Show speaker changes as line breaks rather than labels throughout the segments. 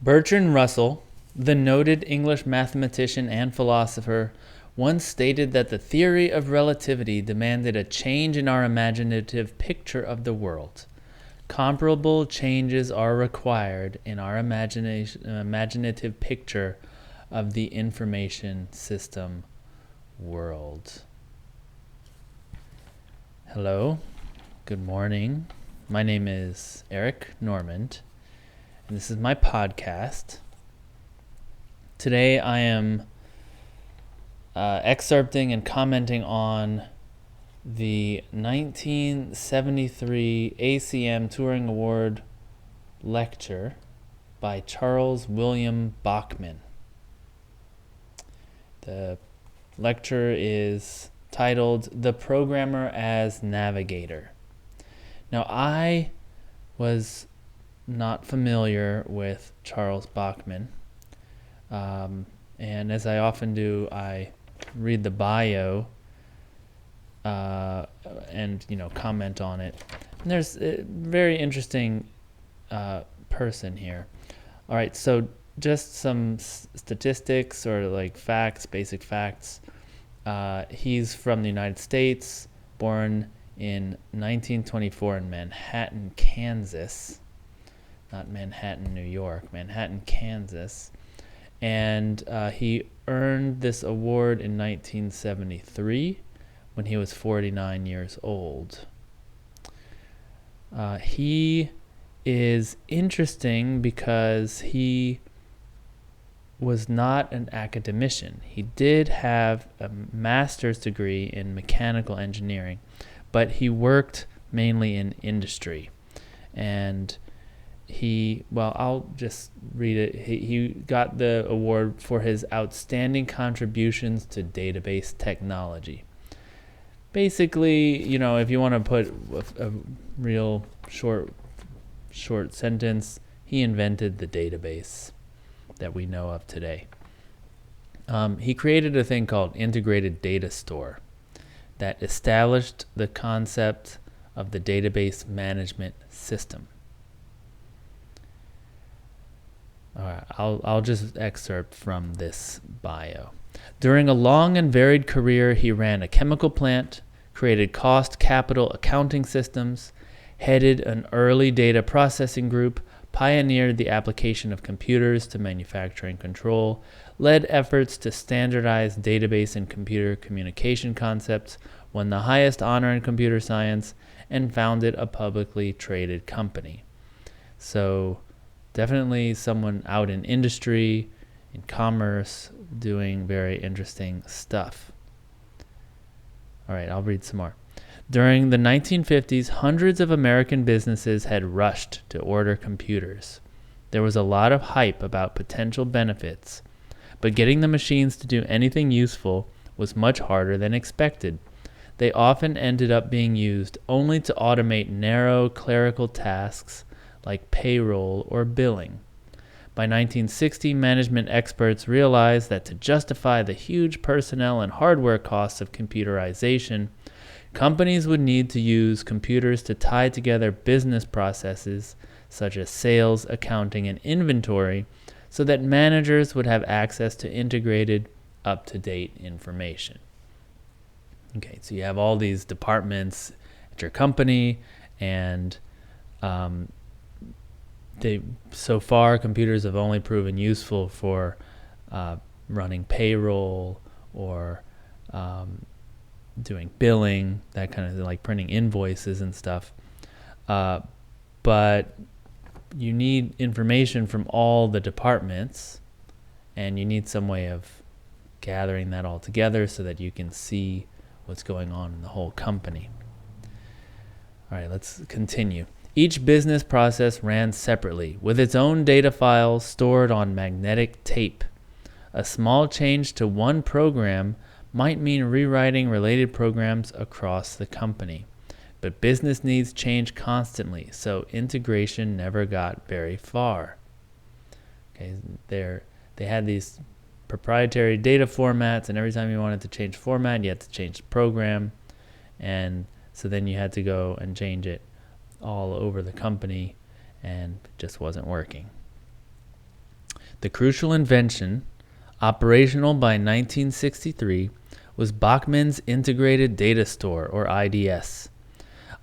Bertrand Russell, the noted English mathematician and philosopher, once stated that the theory of relativity demanded a change in our imaginative picture of the world. Comparable changes are required in our imaginative picture of the information system world. Hello, good morning. My name is Eric Normand, and this is my podcast. Today I am excerpting and commenting on the 1973 ACM Turing Award Lecture by Charles William Bachman. The lecture is titled "The Programmer as Navigator." Now, I was not familiar with Charles Bachman, and as I often do, I read the bio and comment on it. And there's a very interesting person here. All right, so just some statistics or like facts, basic facts. He's from the United States, born in 1924 in Manhattan, Kansas. Not Manhattan, New York, Manhattan, Kansas. And he earned this award in 1973 when he was 49 years old. He is interesting because he was not an academician. He did have a master's degree in mechanical engineering, but he worked mainly in industry. And I'll just read it. He got the award for his outstanding contributions to database technology. Basically, if you want to put a real short sentence, he invented the database that we know of today. He created a thing called integrated data store that established the concept of the database management system. All right, I'll just excerpt from this bio. During a long and varied career, he ran a chemical plant, created cost capital accounting systems, headed an early data processing group, pioneered the application of computers to manufacturing control, led efforts to standardize database and computer communication concepts, won the highest honor in computer science, and founded a publicly traded company. So definitely someone out in industry, in commerce, doing very interesting stuff. All right, I'll read some more. During the 1950s, hundreds of American businesses had rushed to order computers. There was a lot of hype about potential benefits, but getting the machines to do anything useful was much harder than expected. They often ended up being used only to automate narrow clerical tasks like payroll or billing. By 1960, management experts realized that to justify the huge personnel and hardware costs of computerization, companies would need to use computers to tie together business processes such as sales, accounting, and inventory so that managers would have access to integrated, up-to-date information. Okay, so you have all these departments at your company, and so far computers have only proven useful for running payroll or doing billing, that kind of thing, like printing invoices and stuff. But you need information from all the departments, and you need some way of gathering that all together so that you can see what's going on in the whole company. All right, let's continue. Each business process ran separately, with its own data files stored on magnetic tape. A small change to one program might mean rewriting related programs across the company. But business needs change constantly, so integration never got very far. Okay, they had these proprietary data formats, and every time you wanted to change format, you had to change the program, and so then you had to go and change it all over the company, and it just wasn't working. The crucial invention, operational by 1963, was Bachman's Integrated Data Store, or IDS.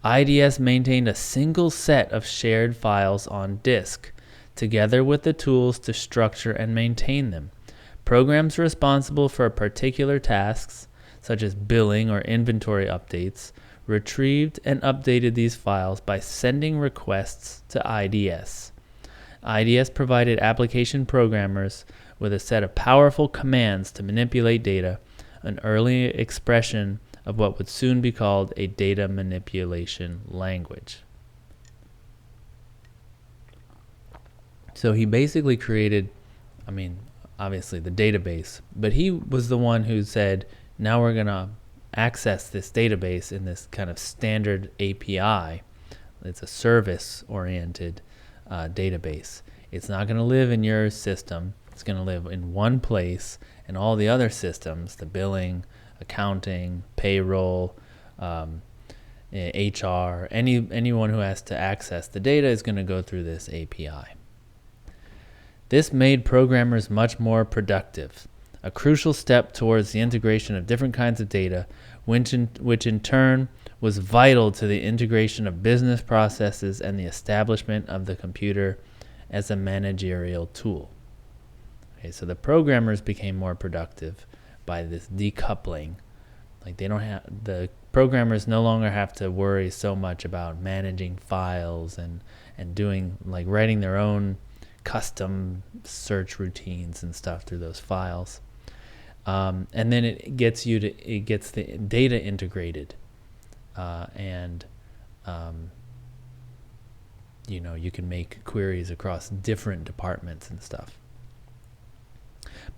IDS maintained a single set of shared files on disk, together with the tools to structure and maintain them. Programs responsible for particular tasks, such as billing or inventory updates, retrieved and updated these files by sending requests to IDS. IDS provided application programmers with a set of powerful commands to manipulate data, an early expression of what would soon be called a data manipulation language. So he basically created, obviously the database, but he was the one who said, now we're going to access this database in this kind of standard API. It's a service-oriented database. It's not going to live in your system. It's going to live in one place, and all the other systems, the billing, accounting, payroll, HR, anyone who has to access the data is going to go through this API. This made programmers much more productive, a crucial step towards the integration of different kinds of data, which in turn was vital to the integration of business processes and the establishment of the computer as a managerial tool. Okay, so the programmers became more productive by this decoupling. Like the programmers no longer have to worry so much about managing files and doing, like, writing their own custom search routines and stuff through those files. And then it gets the data integrated, you can make queries across different departments and stuff.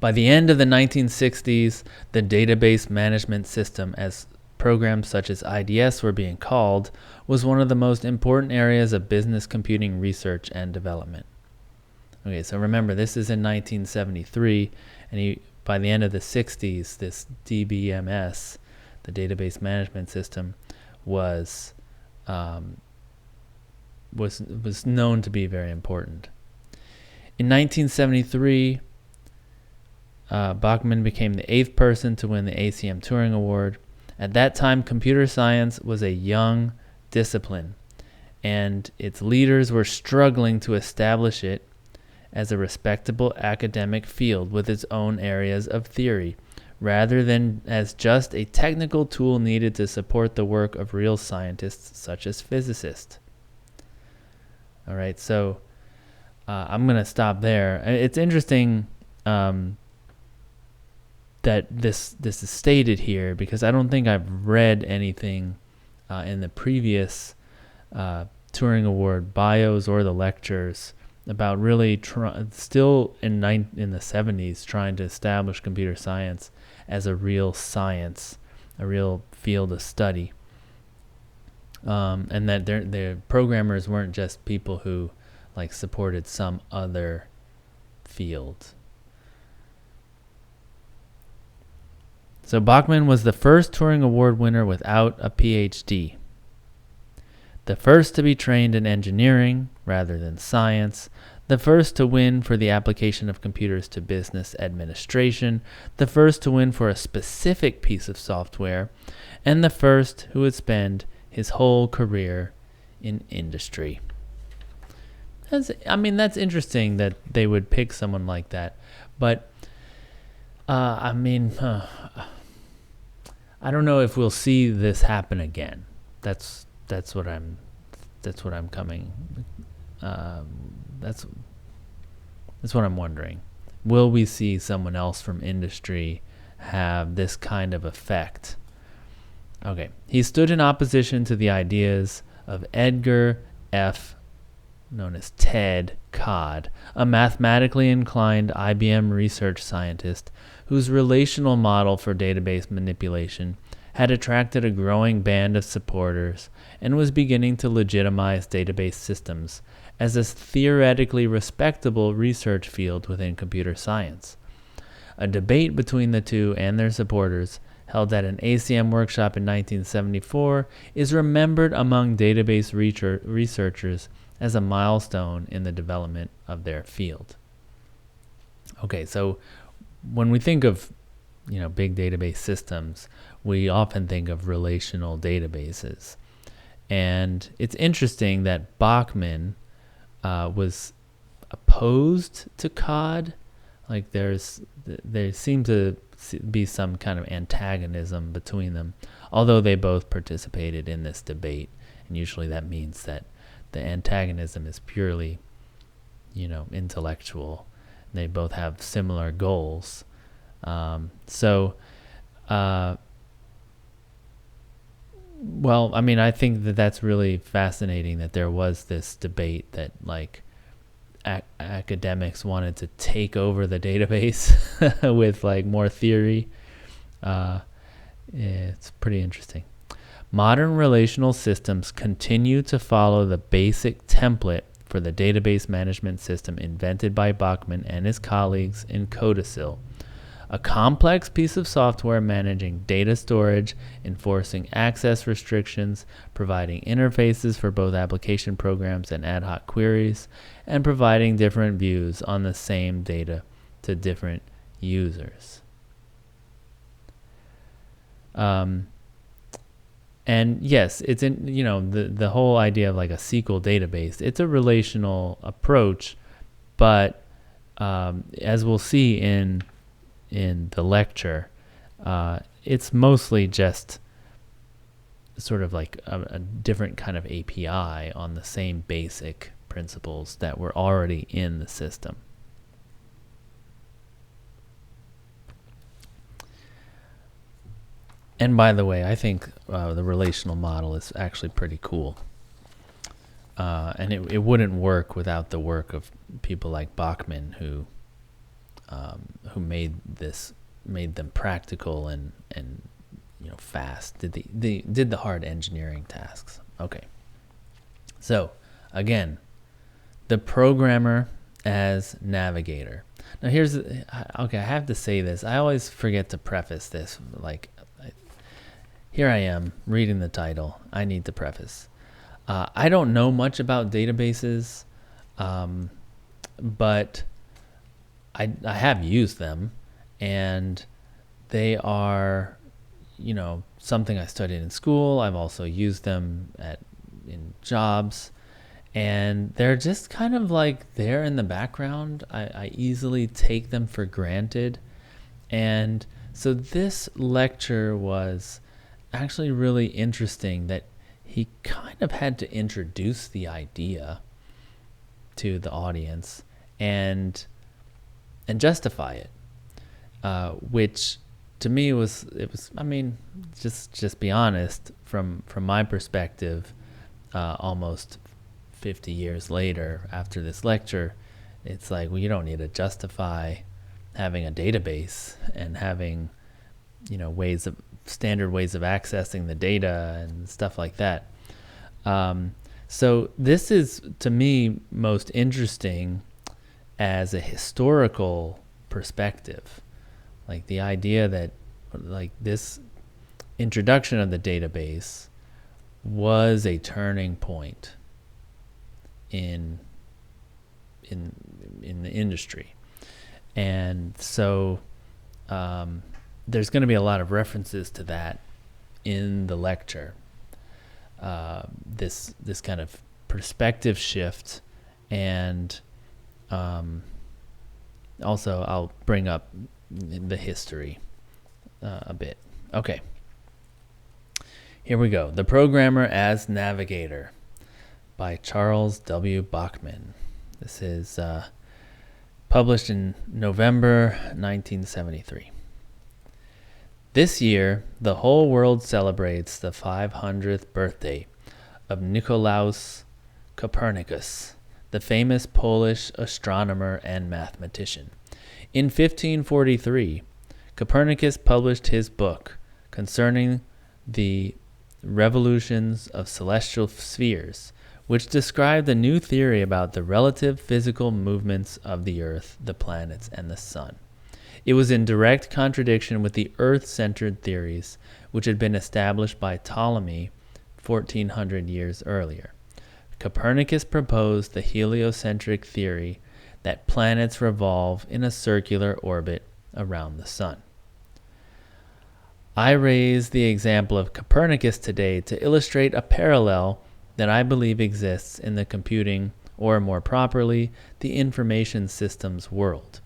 By the end of the 1960s, the database management system, as programs such as IDS were being called, was one of the most important areas of business computing research and development. Okay, so remember, this is in 1973, and by the end of the 60s, this DBMS, the database management system, was known to be very important. In 1973, Bachman became the 8th person to win the ACM Turing Award. At that time, computer science was a young discipline, and its leaders were struggling to establish it as a respectable academic field with its own areas of theory, rather than as just a technical tool needed to support the work of real scientists such as physicists. All right, so I'm going to stop there. It's interesting that this is stated here, because I don't think I've read anything in the previous Turing Award bios or the lectures about really still in the 70s trying to establish computer science as a real science, a real field of study, and that their programmers weren't just people who supported some other field. So Bachman was the first Turing Award winner without a PhD, the first to be trained in engineering rather than science, the first to win for the application of computers to business administration, the first to win for a specific piece of software, and the first who would spend his whole career in industry. That's interesting that they would pick someone like that, but I don't know if we'll see this happen again. That's what I'm wondering. Will we see someone else from industry have this kind of effect? Okay. He stood in opposition to the ideas of Edgar F., known as Ted Codd, a mathematically inclined IBM research scientist whose relational model for database manipulation had attracted a growing band of supporters and was beginning to legitimize database systems as a theoretically respectable research field within computer science. A debate between the two and their supporters, held at an ACM workshop in 1974, is remembered among database researchers as a milestone in the development of their field. Okay, so when we think of, big database systems, we often think of relational databases. And it's interesting that Bachman was opposed to COD. Like there seemed to be some kind of antagonism between them, although they both participated in this debate. And usually that means that the antagonism is purely, intellectual. They both have similar goals. Well, I mean, I think that that's really fascinating that there was this debate that academics wanted to take over the database with more theory. It's pretty interesting. Modern relational systems continue to follow the basic template for the database management system invented by Bachman and his colleagues in Codicil. A complex piece of software managing data storage, enforcing access restrictions, providing interfaces for both application programs and ad hoc queries, and providing different views on the same data to different users. And yes, it's in, the whole idea of a SQL database. It's a relational approach, but as we'll see in the lecture, it's mostly just sort of a different kind of API on the same basic principles that were already in the system. And by the way, I think the relational model is actually pretty cool. And it wouldn't work without the work of people like Bachman, who made them practical and fast. Did the hard engineering tasks. Okay. So again, the programmer as navigator. Now I have to say this. I always forget to preface this. Here I am reading the title. I need to preface. I don't know much about databases, but I have used them, and they are, something I studied in school. I've also used them in jobs, and they're just kind of there in the background. I easily take them for granted, and so this lecture was actually really interesting that he kind of had to introduce the idea to the audience and justify it, which to me was I mean, just be honest, from my perspective, almost 50 years later after this lecture, it's you don't need to justify having a database and having standard ways of accessing the data and stuff like that. So this is, to me, most interesting as a historical perspective. The idea that this introduction of the database was a turning point in the industry. And so there's going to be a lot of references to that in the lecture. This kind of perspective shift, and also I'll bring up the history a bit. Okay. Here we go. The Programmer as Navigator by Charles W. Bachman. This is published in November 1973. This year, the whole world celebrates the 500th birthday of Nicolaus Copernicus, the famous Polish astronomer and mathematician. In 1543, Copernicus published his book concerning the revolutions of celestial spheres, which described a new theory about the relative physical movements of the Earth, the planets, and the Sun. It was in direct contradiction with the Earth-centered theories which had been established by Ptolemy 1400 years earlier. Copernicus proposed the heliocentric theory that planets revolve in a circular orbit around the sun. I raise the example of Copernicus today to illustrate a parallel that I believe exists in the computing, or more properly, the information systems world.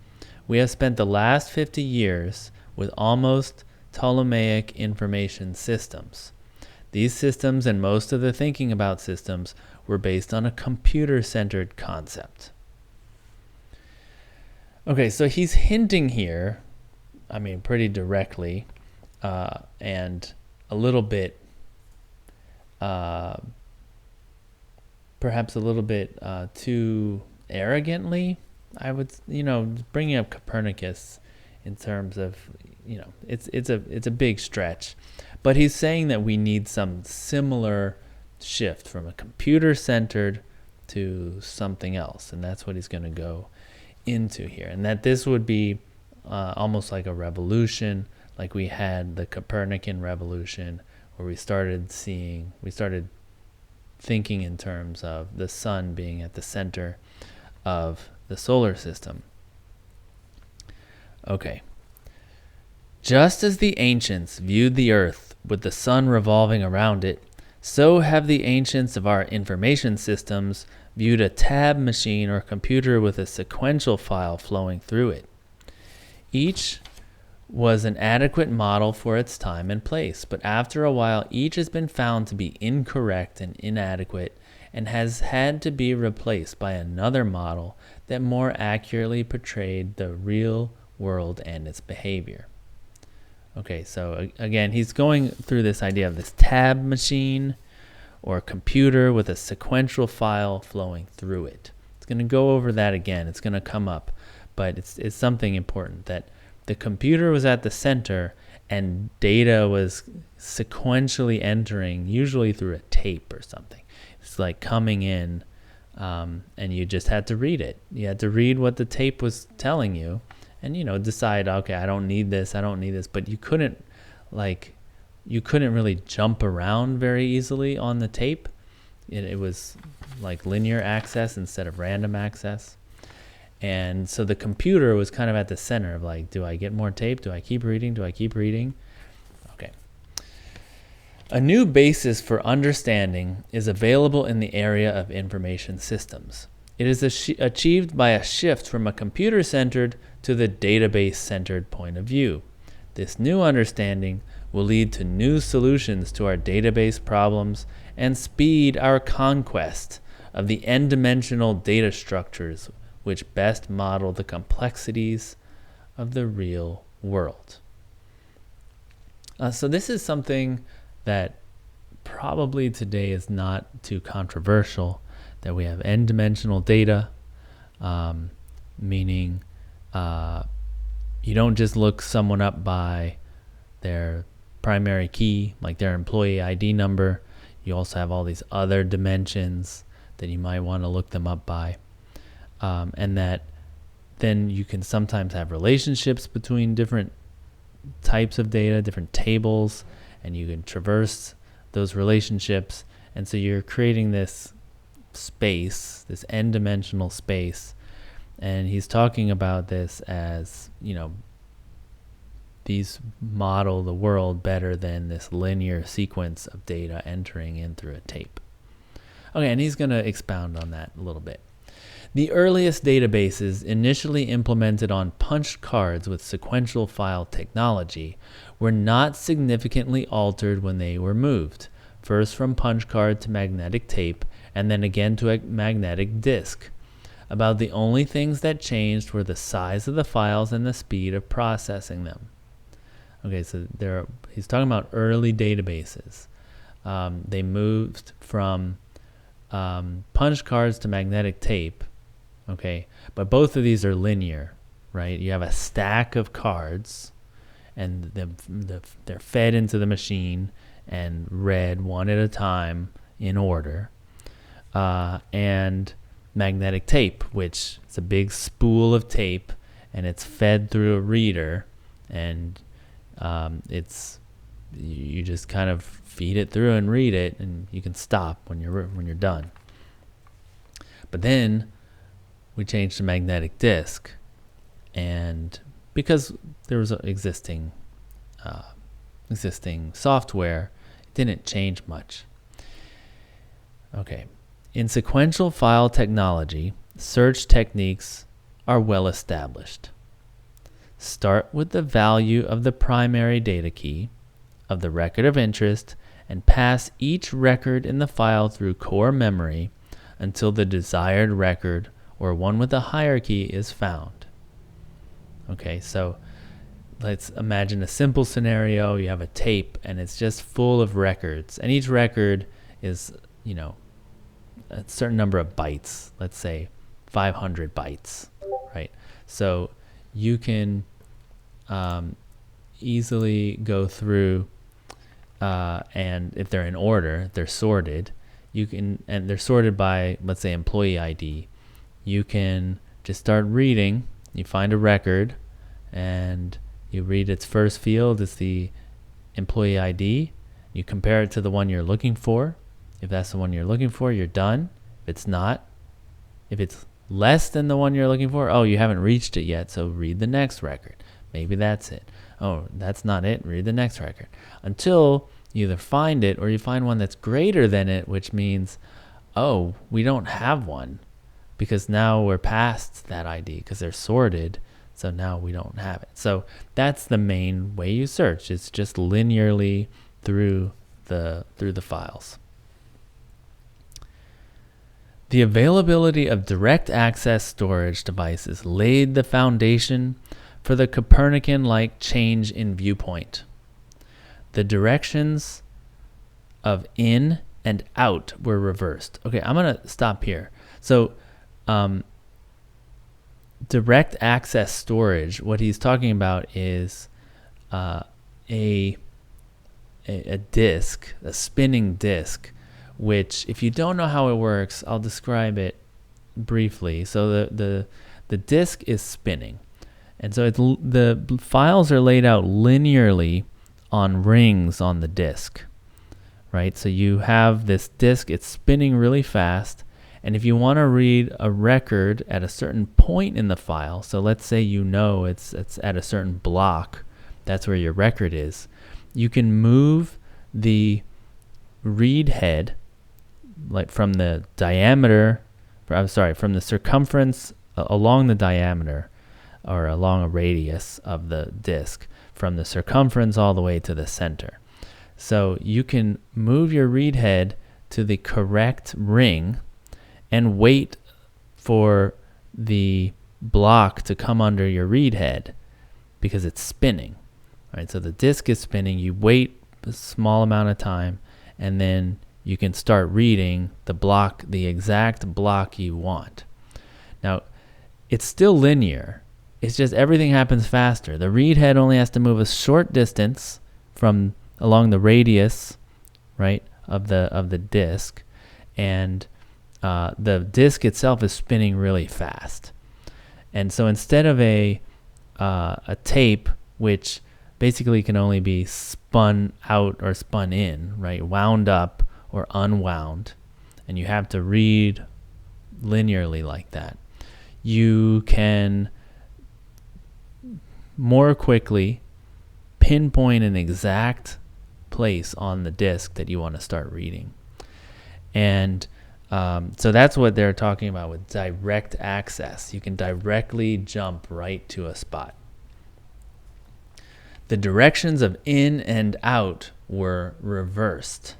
We have spent the last 50 years with almost Ptolemaic information systems. These systems and most of the thinking about systems were based on a computer-centered concept. Okay, so he's hinting here, pretty directly, and a little bit, perhaps a little bit too arrogantly, I would, bringing up Copernicus in terms of, it's a big stretch, but he's saying that we need some similar shift from a computer-centered to something else, and that's what he's going to go into here, and that this would be almost like a revolution, like we had the Copernican revolution, where we started thinking in terms of the sun being at the center of the solar system. Okay. Just as the ancients viewed the earth with the sun revolving around it, so have the ancients of our information systems viewed a tab machine or computer with a sequential file flowing through it. Each was an adequate model for its time and place, but after a while each has been found to be incorrect and inadequate and has had to be replaced by another model that more accurately portrayed the real world and its behavior. Okay, so again, he's going through this idea of this tab machine or computer with a sequential file flowing through it. It's going to go over that again. It's going to come up, but it's something important that the computer was at the center and data was sequentially entering, usually through a tape or something. It's like coming in, and you just had to read it. You had to read what the tape was telling you and, decide, okay, I don't need this, but you couldn't really jump around very easily on the tape. It was like linear access instead of random access. And so the computer was kind of at the center of like, do I get more tape? Do I keep reading? Okay. A new basis for understanding is available in the area of information systems. It is achieved by a shift from a computer-centered to the database-centered point of view. This new understanding will lead to new solutions to our database problems and speed our conquest of the n-dimensional data structures which best model the complexities of the real world. So this is something that probably today is not too controversial, that we have n-dimensional data, meaning you don't just look someone up by their primary key, like their employee ID number. You also have all these other dimensions that you might want to look them up by. And that then you can sometimes have relationships between different types of data, different tables, and you can traverse those relationships. And so you're creating this space, this n-dimensional space. And he's talking about this as, these model the world better than this linear sequence of data entering in through a tape. Okay, and he's going to expound on that a little bit. The earliest databases, initially implemented on punched cards with sequential file technology, were not significantly altered when they were moved, first from punch card to magnetic tape, and then again to a magnetic disk. About the only things that changed were the size of the files and the speed of processing them. Okay, so he's talking about early databases. They moved from punch cards to magnetic tape. Okay, but both of these are linear, right? You have a stack of cards, and they're fed into the machine and read one at a time in order. And magnetic tape, which is a big spool of tape, and it's fed through a reader, and you just kind of feed it through and read it, and you can stop when you're done. But then we changed to magnetic disk, and because there was existing software, it didn't change much. Okay, in sequential file technology, search techniques are well established. Start with the value of the primary data key of the record of interest and pass each record in the file through core memory until the desired record or one with a hierarchy is found. Okay, so let's imagine a simple scenario. You have a tape and it's just full of records, and each record is, a certain number of bytes, let's say 500 bytes, right? So you can easily go through and if they're in order, they're sorted, and they're sorted by, let's say, employee ID. You can just start reading. You find a record and you read its first field is the employee ID. You compare it to the one you're looking for. If that's the one you're looking for, you're done. If it's not, if it's less than the one you're looking for, oh, you haven't reached it yet, so read the next record. Maybe that's it. Oh, that's not it. Read the next record. Until you either find it or you find one that's greater than it, which means, oh, we don't have one because now we're past that ID because they're sorted. So now we don't have it. So that's the main way you search. It's just linearly through the files. The availability of direct access storage devices laid the foundation for the Copernican-like change in viewpoint. The directions of in and out were reversed. Okay, I'm going to stop here. So direct access storage, what he's talking about is a disk, a spinning disk, which, if you don't know how it works, I'll describe it briefly. So the disk is spinning, and so the files are laid out linearly on rings on the disk, right? So you have this disk, it's spinning really fast, and if you want to read a record at a certain point in the file, so let's say it's at a certain block, that's where your record is, you can move the read head from the circumference along the diameter, or along a radius of the disk, from the circumference all the way to the center. So you can move your read head to the correct ring and wait for the block to come under your read head because it's spinning. Right? So the disk is spinning, you wait a small amount of time, and then you can start reading the exact block you want. Now, it's still linear. It's just everything happens faster. The read head only has to move a short distance from along the radius, right, of the disk, and the disk itself is spinning really fast. And so instead of a tape, which basically can only be spun out or spun in, right, wound up or unwound, and you have to read linearly like that, you can more quickly pinpoint an exact place on the disk that you want to start reading. And so that's what they're talking about with direct access. You can directly jump right to a spot. The directions of in and out were reversed.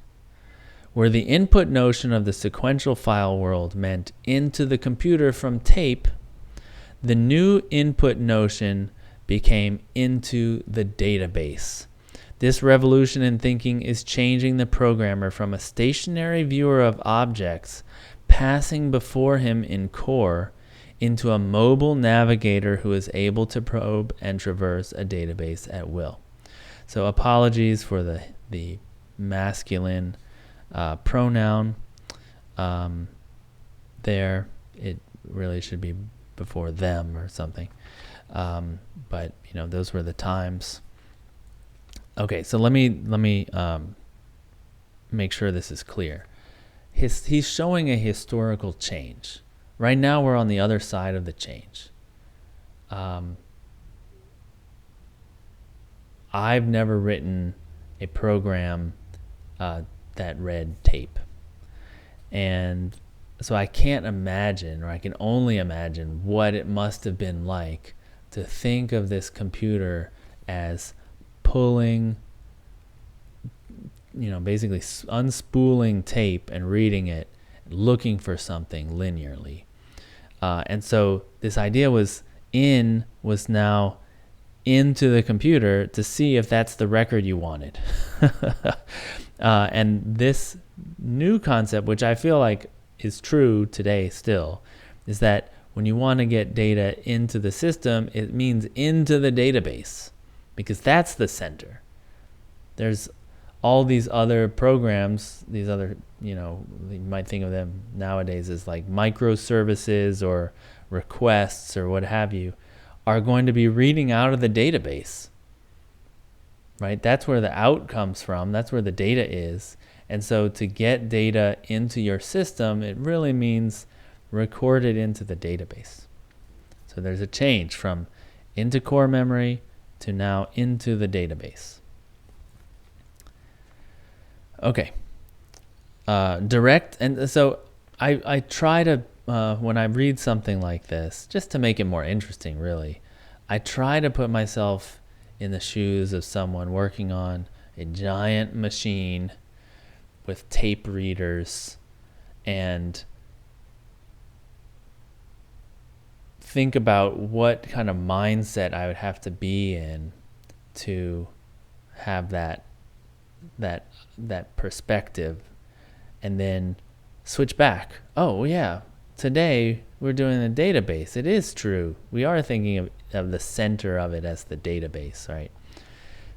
Where the input notion of the sequential file world meant into the computer from tape, the new input notion became into the database. This revolution in thinking is changing the programmer from a stationary viewer of objects passing before him in core into a mobile navigator who is able to probe and traverse a database at will. So apologies for the masculine pronoun there. It really should be before them or something. But those were the times. Okay, so let me make sure this is clear. He's showing a historical change. Right now we're on the other side of the change. I've never written a program that read tape. And so I can't imagine, or I can only imagine what it must have been like to think of this computer as pulling, basically unspooling tape and reading it, looking for something linearly. And so this idea was now into the computer to see if that's the record you wanted. And this new concept, which I feel like is true today still, is that when you want to get data into the system, it means into the database, because that's the center. There's all these other programs, these other, you might think of them nowadays as like microservices or requests or what have you, are going to be reading out of the database, right? That's where the out comes from. That's where the data is. And so to get data into your system, it really means record it into the database. So there's a change from into core memory to now into the database. Okay. Direct. And so I try to, when I read something like this, just to make it more interesting, really, I try to put myself in the shoes of someone working on a giant machine with tape readers and think about what kind of mindset I would have to be in to have that perspective, and then switch back. Oh yeah, today we're doing a database. It is true. We are thinking of the center of it as the database, right?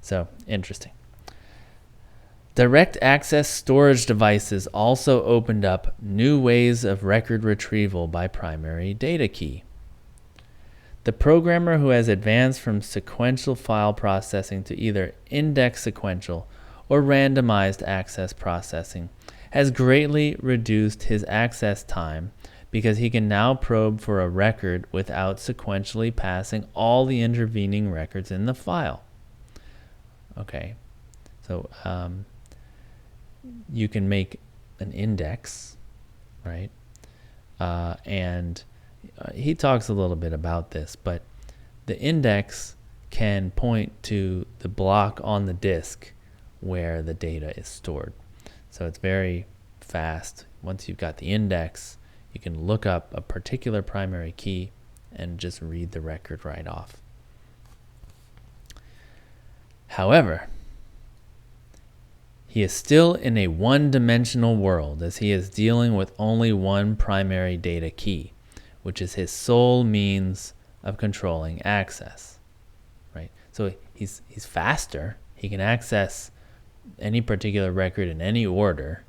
So interesting. Direct access storage devices also opened up new ways of record retrieval by primary data key. The programmer who has advanced from sequential file processing to either index sequential or randomized access processing has greatly reduced his access time, because he can now probe for a record without sequentially passing all the intervening records in the file. Okay, so you can make an index, right? And he talks a little bit about this, but the index can point to the block on the disk where the data is stored. So it's very fast. Once you've got the index, you can look up a particular primary key and just read the record right off. However, he is still in a one-dimensional world, as he is dealing with only one primary data key, which is his sole means of controlling access, right? So he's faster. He can access any particular record in any order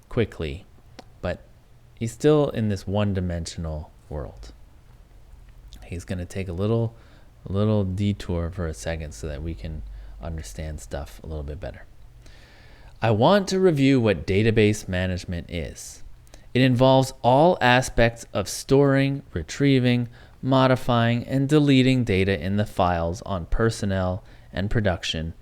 quickly, but he's still in this one-dimensional world. He's going to take a little detour for a second so that we can understand stuff a little bit better. I want to review what database management is. It involves all aspects of storing, retrieving, modifying, and deleting data in the files on personnel and production,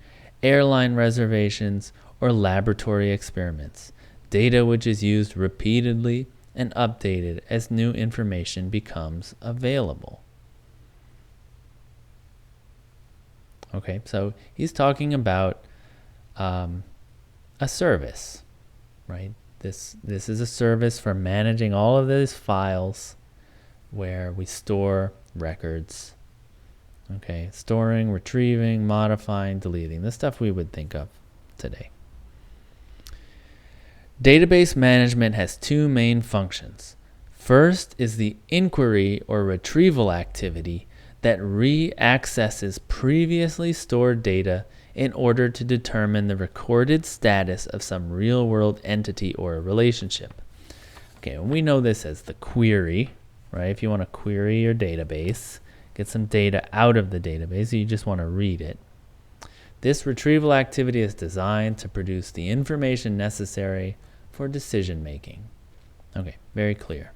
airline reservations, or laboratory experiments, data which is used repeatedly and updated as new information becomes available. Okay, so he's talking about a service, right? This is a service for managing all of these files where we store records. Okay, storing, retrieving, modifying, deleting, the stuff we would think of today. Database management has two main functions. First is the inquiry or retrieval activity that re-accesses previously stored data in order to determine the recorded status of some real-world entity or a relationship. Okay, and we know this as the query, right? If you want to query your database, get some data out of the database, you just want to read it. This retrieval activity is designed to produce the information necessary for decision making. Okay, very clear.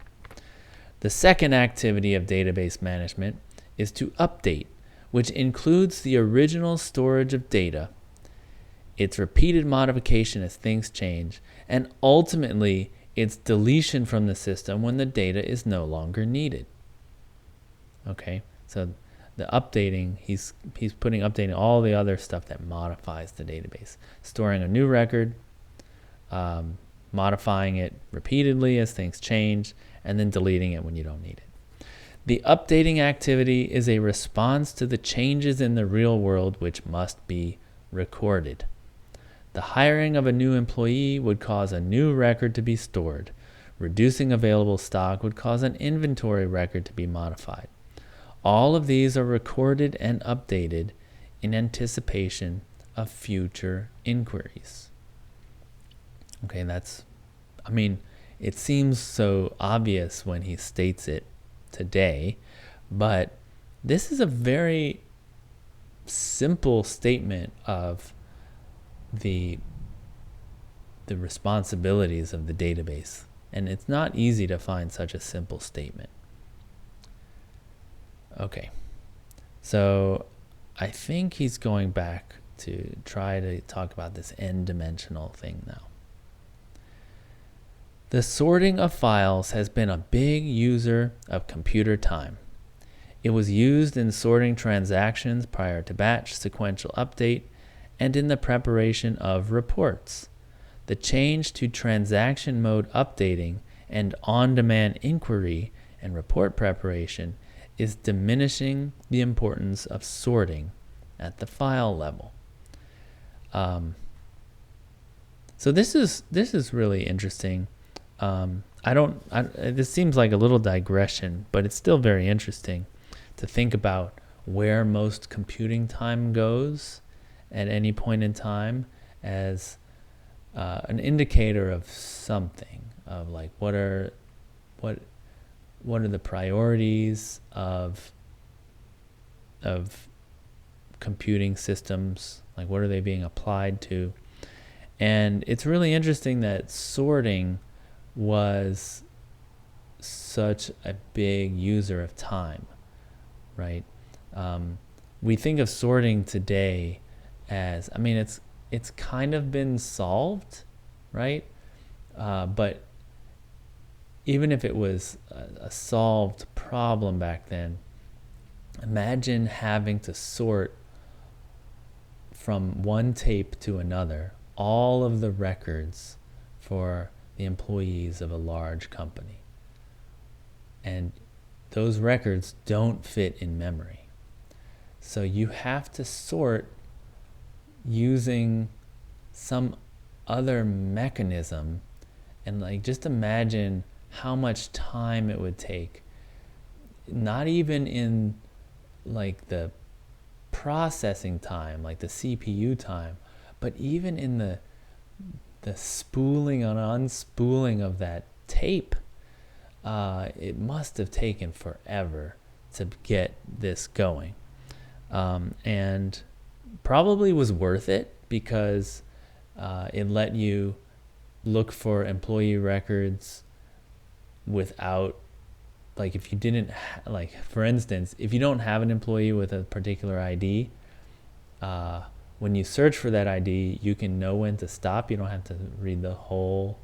The second activity of database management is to update, which includes the original storage of data, its repeated modification as things change, and ultimately its deletion from the system when the data is no longer needed. Okay, so the updating, he's updating all the other stuff that modifies the database. Storing a new record, modifying it repeatedly as things change, and then deleting it when you don't need it. The updating activity is a response to the changes in the real world which must be recorded. The hiring of a new employee would cause a new record to be stored. Reducing available stock would cause an inventory record to be modified. All of these are recorded and updated in anticipation of future inquiries. Okay, it seems so obvious when he states it today, but this is a very simple statement of the responsibilities of the database, and it's not easy to find such a simple statement. Okay, so I think he's going back to try to talk about this n-dimensional thing now. The sorting of files has been a big user of computer time. It was used in sorting transactions prior to batch sequential update and in the preparation of reports. The change to transaction mode updating and on-demand inquiry and report preparation is diminishing the importance of sorting at the file level. So this is really interesting. This seems like a little digression, but it's still very interesting to think about where most computing time goes at any point in time as an indicator of something, of like what are the priorities of computing systems, like what are they being applied to. And it's really interesting that sorting was such a big user of time, right? We think of sorting today as, it's kind of been solved, right? But even if it was a solved problem back then, imagine having to sort from one tape to another all of the records for the employees of a large company. And those records don't fit in memory. So you have to sort using some other mechanism, and just imagine how much time it would take, not even in the processing time, like the CPU time, but even in the spooling and unspooling of that tape. It must have taken forever to get this going, and probably was worth it because it let you look for employee records without, if you didn't for instance, if you don't have an employee with a particular ID, when you search for that ID, you can know when to stop. You don't have to read the whole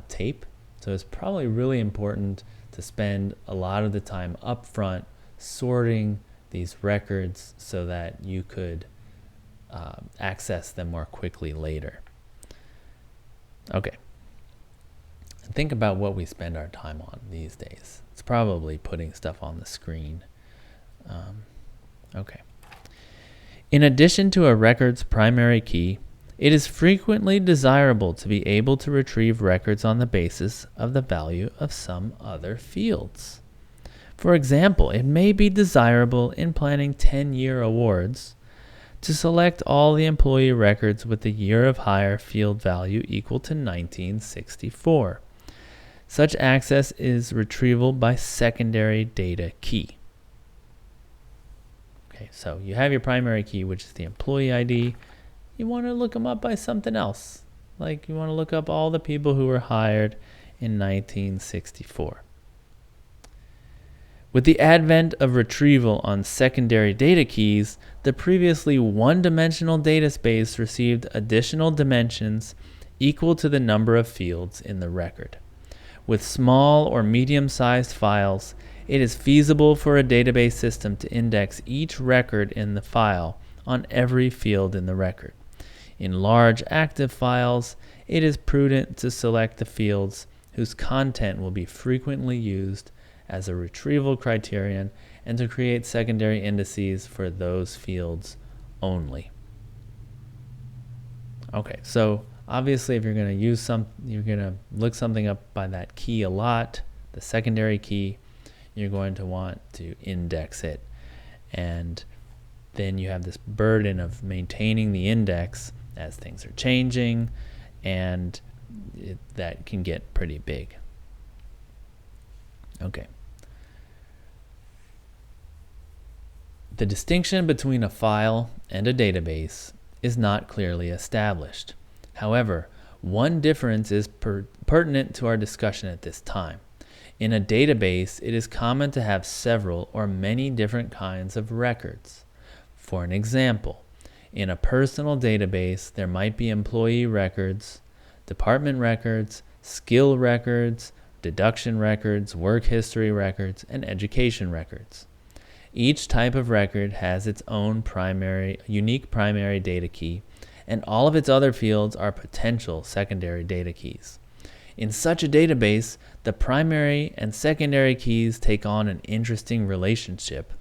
tape. So it's probably really important to spend a lot of the time up front sorting these records so that you could access them more quickly later. Okay. Think about what we spend our time on these days. It's probably putting stuff on the screen. Okay. In addition to a record's primary key, it is frequently desirable to be able to retrieve records on the basis of the value of some other fields. For example, it may be desirable in planning 10-year awards to select all the employee records with the year of hire field value equal to 1964. Such access is retrieval by secondary data key. Okay, so you have your primary key, which is the employee ID. You want to look them up by something else. You want to look up all the people who were hired in 1964. With the advent of retrieval on secondary data keys, the previously one-dimensional data space received additional dimensions equal to the number of fields in the record. With small or medium-sized files, it is feasible for a database system to index each record in the file on every field in the record. In large active files, it is prudent to select the fields whose content will be frequently used as a retrieval criterion and to create secondary indices for those fields only. Okay, so obviously if you're going to use you're going to look something up by that key a lot, the secondary key, you're going to want to index it. And then you have this burden of maintaining the index as things are changing, and that can get pretty big. Okay. The distinction between a file and a database is not clearly established. However, one difference is pertinent to our discussion at this time. In a database, it is common to have several or many different kinds of records. For an example, in a personal database, there might be employee records, department records, skill records, deduction records, work history records, and education records. Each type of record has its own unique primary data key, and all of its other fields are potential secondary data keys. In such a database, the primary and secondary keys take on an interesting relationship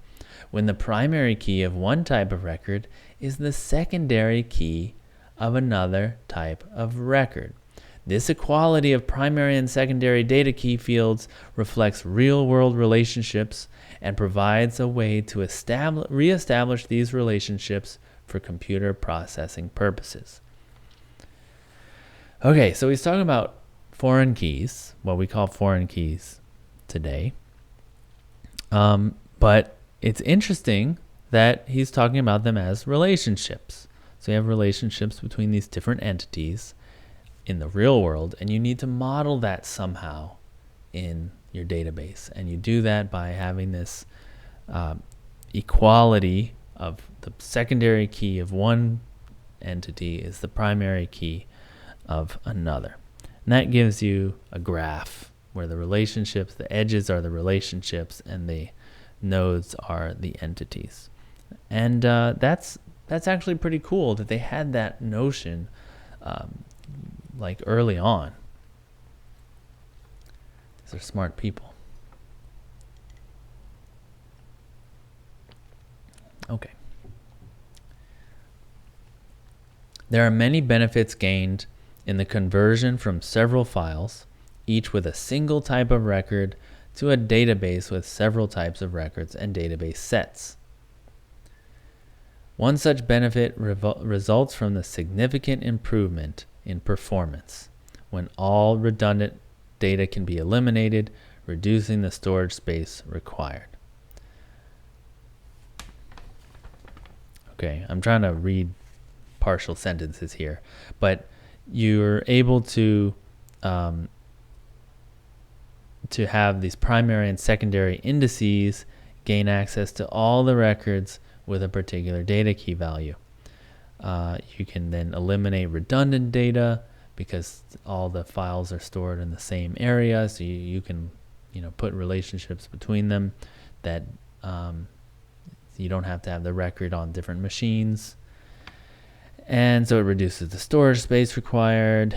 when the primary key of one type of record is the secondary key of another type of record. This equality of primary and secondary data key fields reflects real-world relationships and provides a way to reestablish these relationships for computer processing purposes. Okay, so he's talking about foreign keys, what we call foreign keys today. But it's interesting that he's talking about them as relationships. So you have relationships between these different entities in the real world, and you need to model that somehow in your database. And you do that by having this equality of the secondary key of one entity is the primary key of another. And that gives you a graph where the relationships, the edges are the relationships, and the nodes are the entities. And that's actually pretty cool that they had that notion like early on. These are smart people. Okay. There are many benefits gained in the conversion from several files, each with a single type of record, to a database with several types of records and database sets. One such benefit results from the significant improvement in performance when all redundant data can be eliminated, reducing the storage space required. Okay, I'm trying to read partial sentences here, but you're able to have these primary and secondary indices gain access to all the records with a particular data key value. You can then eliminate redundant data because all the files are stored in the same area, so you can put relationships between them that you don't have to have the record on different machines. And so it reduces the storage space required.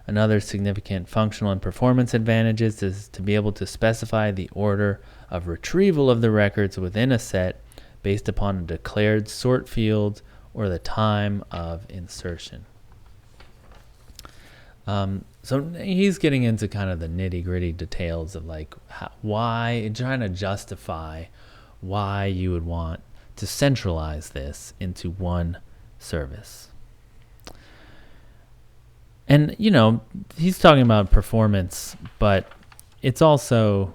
Another significant functional and performance advantages is to be able to specify the order of retrieval of the records within a set based upon a declared sort field or the time of insertion. So he's getting into kind of the nitty-gritty details of like why, trying to justify why you would want to centralize this into one service. And, he's talking about performance, but it's also,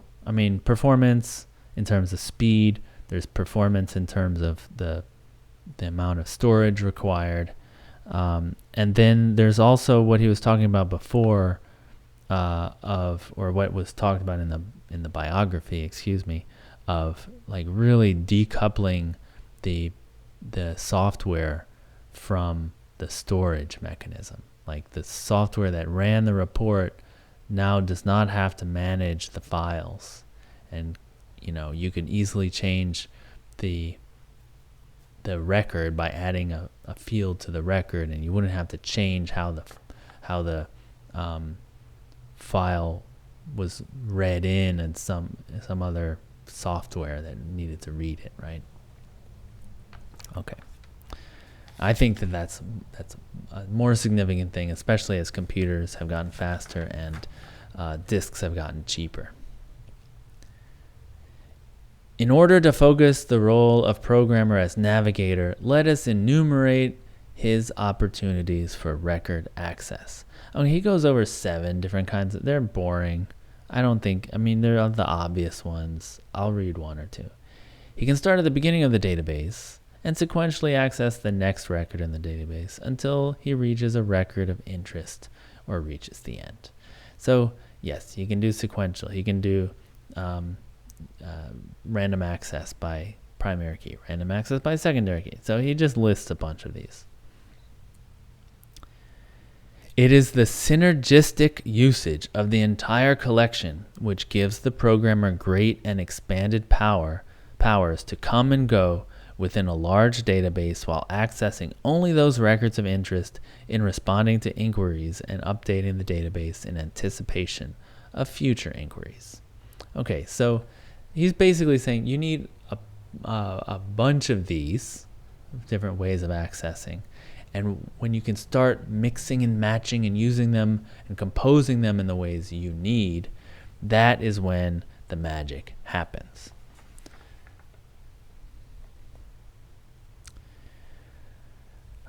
performance in terms of speed. There's performance in terms of the amount of storage required. And then there's also what he was talking about before, or what was talked about in in the biography, of like really decoupling the software from the storage mechanism. Like the software that ran the report now does not have to manage the files, and you can easily change the record by adding a field to the record, and you wouldn't have to change how the file was read in and some other software that needed to read it, right? Okay. I think that's a more significant thing, especially as computers have gotten faster and disks have gotten cheaper. In order to focus the role of programmer as navigator, let us enumerate his opportunities for record access. He goes over 7 different kinds they're boring. They're the obvious ones. I'll read 1 or 2. He can start at the beginning of the database and sequentially access the next record in the database until he reaches a record of interest or reaches the end. So yes, he can do sequential. He can do random access by primary key, random access by secondary key. So he just lists a bunch of these. It is the synergistic usage of the entire collection which gives the programmer great and expanded powers to come and go within a large database while accessing only those records of interest in responding to inquiries and updating the database in anticipation of future inquiries. Okay, so he's basically saying you need a bunch of these different ways of accessing. And when you can start mixing and matching and using them and composing them in the ways you need, that is when the magic happens.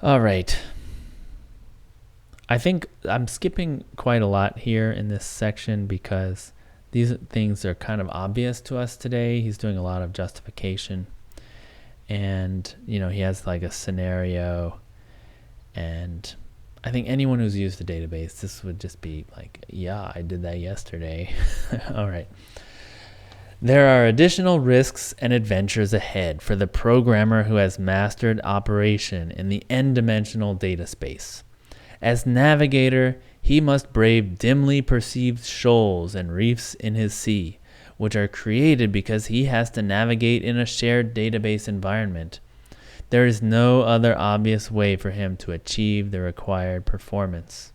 All right. I think I'm skipping quite a lot here in this section because these things are kind of obvious to us today. He's doing a lot of justification. And, he has like a scenario. And I think anyone who's used the database, this would just be like, yeah, I did that yesterday. All right. There are additional risks and adventures ahead for the programmer who has mastered operation in the n-dimensional data space. As navigator, he must brave dimly perceived shoals and reefs in his sea, which are created because he has to navigate in a shared database environment. There is no other obvious way for him to achieve the required performance.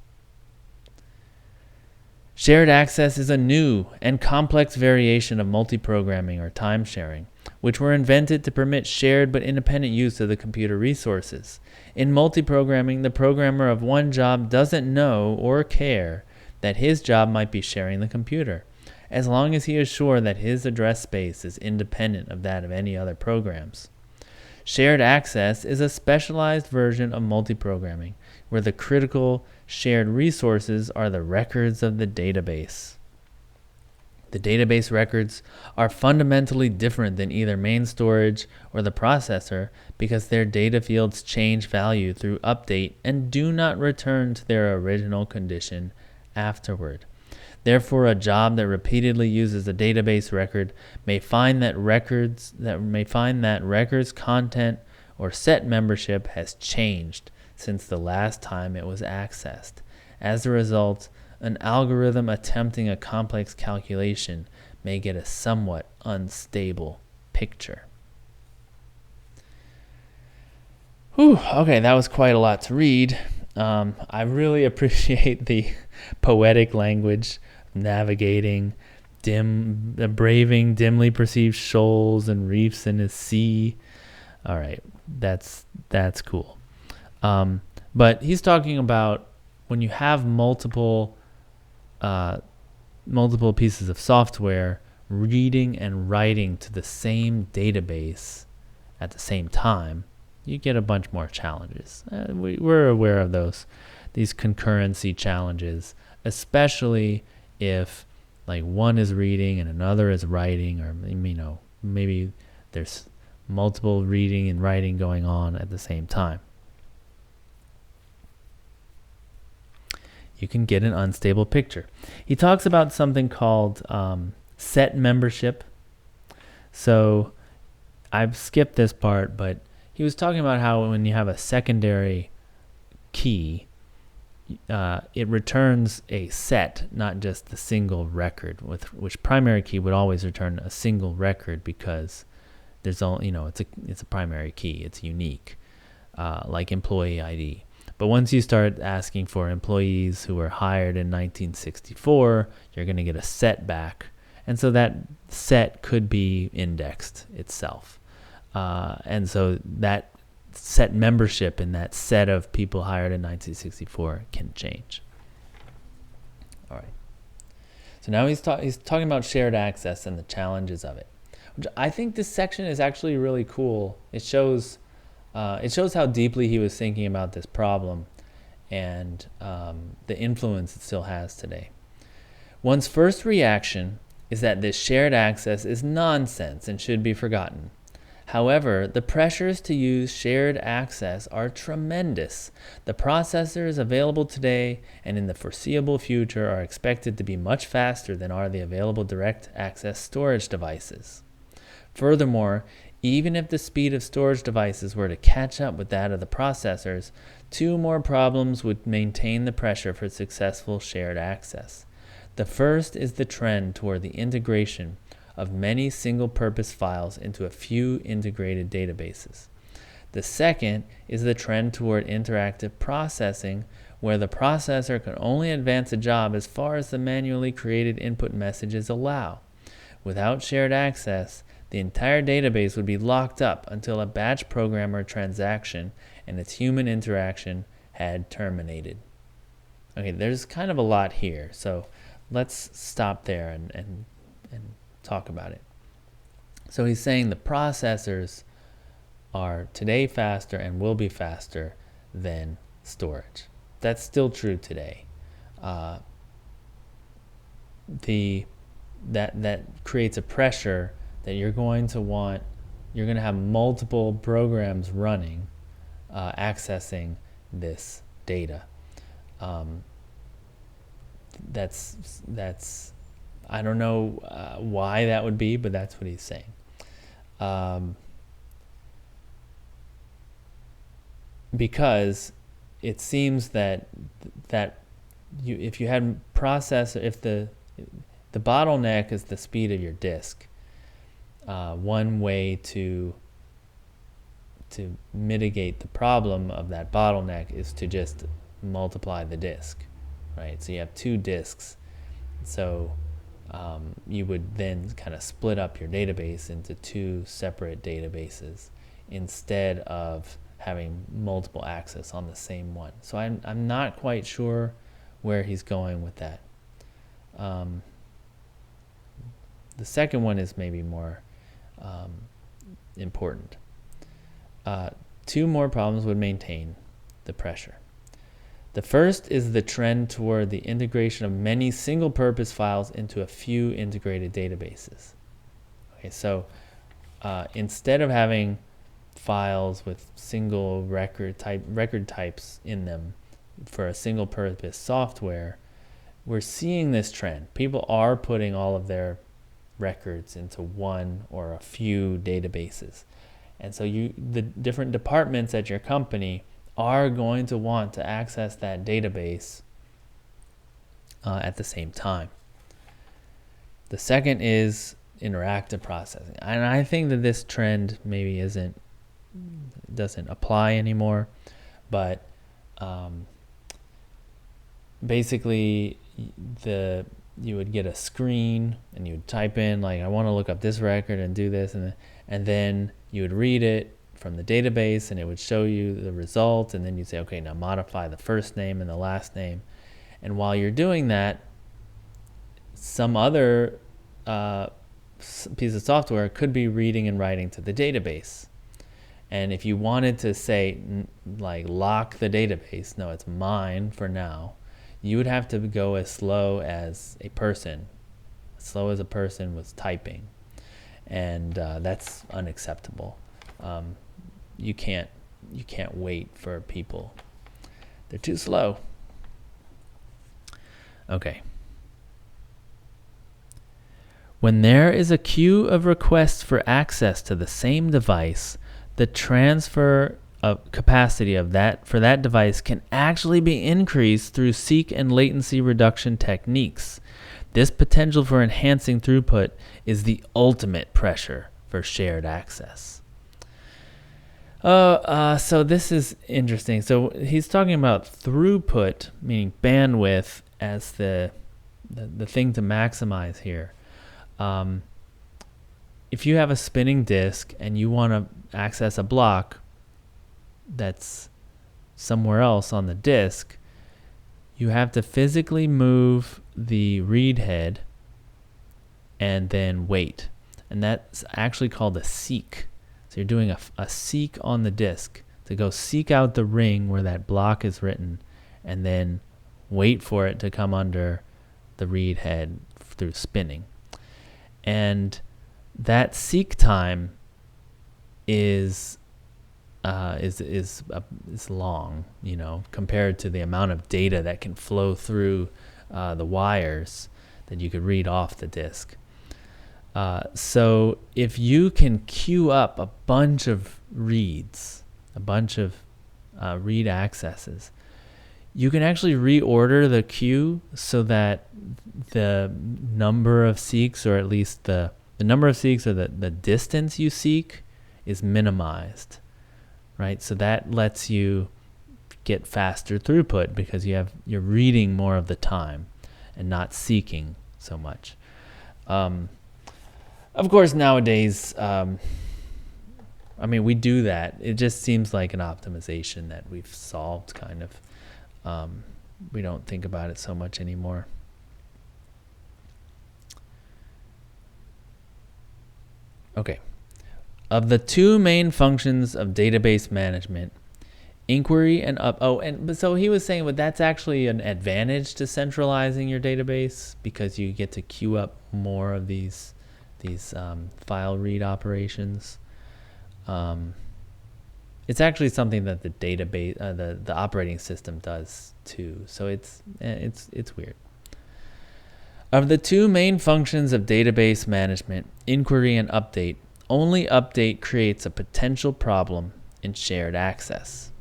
Shared access is a new and complex variation of multiprogramming or time sharing, which were invented to permit shared but independent use of the computer resources. In multiprogramming, the programmer of one job doesn't know or care that his job might be sharing the computer, as long as he is sure that his address space is independent of that of any other programs. Shared access is a specialized version of multiprogramming, where the critical shared resources are the records of the database. The database records are fundamentally different than either main storage or the processor because their data fields change value through update and do not return to their original condition afterward. Therefore, a job that repeatedly uses a database record may find that records content or set membership has changed since the last time it was accessed. As a result, an algorithm attempting a complex calculation may get a somewhat unstable picture. Okay, that was quite a lot to read. I really appreciate the poetic language, navigating, braving dimly perceived shoals and reefs in his sea. All right, that's cool. But he's talking about when you have multiple pieces of software reading and writing to the same database at the same time, you get a bunch more challenges. We're aware of these concurrency challenges, especially if like one is reading and another is writing, or maybe there's multiple reading and writing going on at the same time. You can get an unstable picture. He talks about something called set membership. So I've skipped this part, but he was talking about how when you have a secondary key, it returns a set, not just the single record, with which primary key would always return a single record because there's only, it's a primary key, it's unique, like employee ID. But once you start asking for employees who were hired in 1964, you're going to get a set back. And so that set could be indexed itself. And so that set membership in that set of people hired in 1964 can change. All right. So now he's talking about shared access and the challenges of it. Which I think this section is actually really cool. It shows how deeply he was thinking about this problem and the influence it still has today. One's first reaction is that this shared access is nonsense and should be forgotten. However, the pressures to use shared access are tremendous. The processors available today and in the foreseeable future are expected to be much faster than are the available direct access storage devices. Furthermore, even if the speed of storage devices were to catch up with that of the processors, two more problems would maintain the pressure for successful shared access. The first is the trend toward the integration of many single-purpose files into a few integrated databases. The second is the trend toward interactive processing, where the processor can only advance a job as far as the manually created input messages allow. Without shared access, the entire database would be locked up until a batch program or transaction and its human interaction had terminated. Okay, there's kind of a lot here, so let's stop there and talk about it. So he's saying the processors are today faster and will be faster than storage. That's still true today. That creates a pressure that you're going to have multiple programs running, accessing this data. That's I don't know why that would be, but that's what he's saying. Because it seems that if you had if the bottleneck is the speed of your disk, one way to mitigate the problem of that bottleneck is to just multiply the disk, right? So you have two disks, so you would then kind of split up your database into two separate databases instead of having multiple access on the same one. So I'm not quite sure where he's going with that. The second one is maybe more important. Two more problems would maintain the pressure. The first is the trend toward the integration of many single-purpose files into a few integrated databases. Okay, so instead of having files with single record types in them for a single-purpose software, we're seeing this trend. People are putting all of their records into one or a few databases. And so the different departments at your company are going to want to access that database at the same time. The second is interactive processing. And I think that this trend maybe doesn't apply anymore, but basically you would get a screen and you would type in, like, I want to look up this record and do this, and then you would read it from the database and it would show you the result, and then you'd say, okay, now modify the first name and the last name. And while you're doing that, some other piece of software could be reading and writing to the database. And if you wanted to say, like, lock the database, no, it's mine for now, you would have to go as slow as a person was typing. And that's unacceptable. You can't wait for people. They're too slow. Okay. When there is a queue of requests for access to the same device, the transfer of capacity of that for that device can actually be increased through seek and latency reduction techniques. This potential for enhancing throughput is the ultimate pressure for shared access. So this is interesting. So he's talking about throughput, meaning bandwidth, as the thing to maximize here. If you have a spinning disk and you want to access a block that's somewhere else on the disk, you have to physically move the read head and then wait. And that's actually called a seek. So you're doing a seek on the disk to go seek out the ring where that block is written and then wait for it to come under the read head through spinning. And that seek time is long, compared to the amount of data that can flow through the wires that you could read off the disk. So if you can queue up a bunch of reads, a bunch of read accesses, you can actually reorder the queue so that the number of seeks, or at least the number of seeks or the distance you seek, is minimized, right? So that lets you get faster throughput because you're reading more of the time and not seeking so much. Of course, nowadays, we do that. It just seems like an optimization that we've solved, kind of. We don't think about it so much anymore. Okay. Of the two main functions of database management, inquiry and so he was saying, but that's actually an advantage to centralizing your database because you get to queue up more of these file read operations. It's actually something that the database, the operating system does too. So it's weird. Of the two main functions of database management, inquiry and update, only update creates a potential problem in shared access.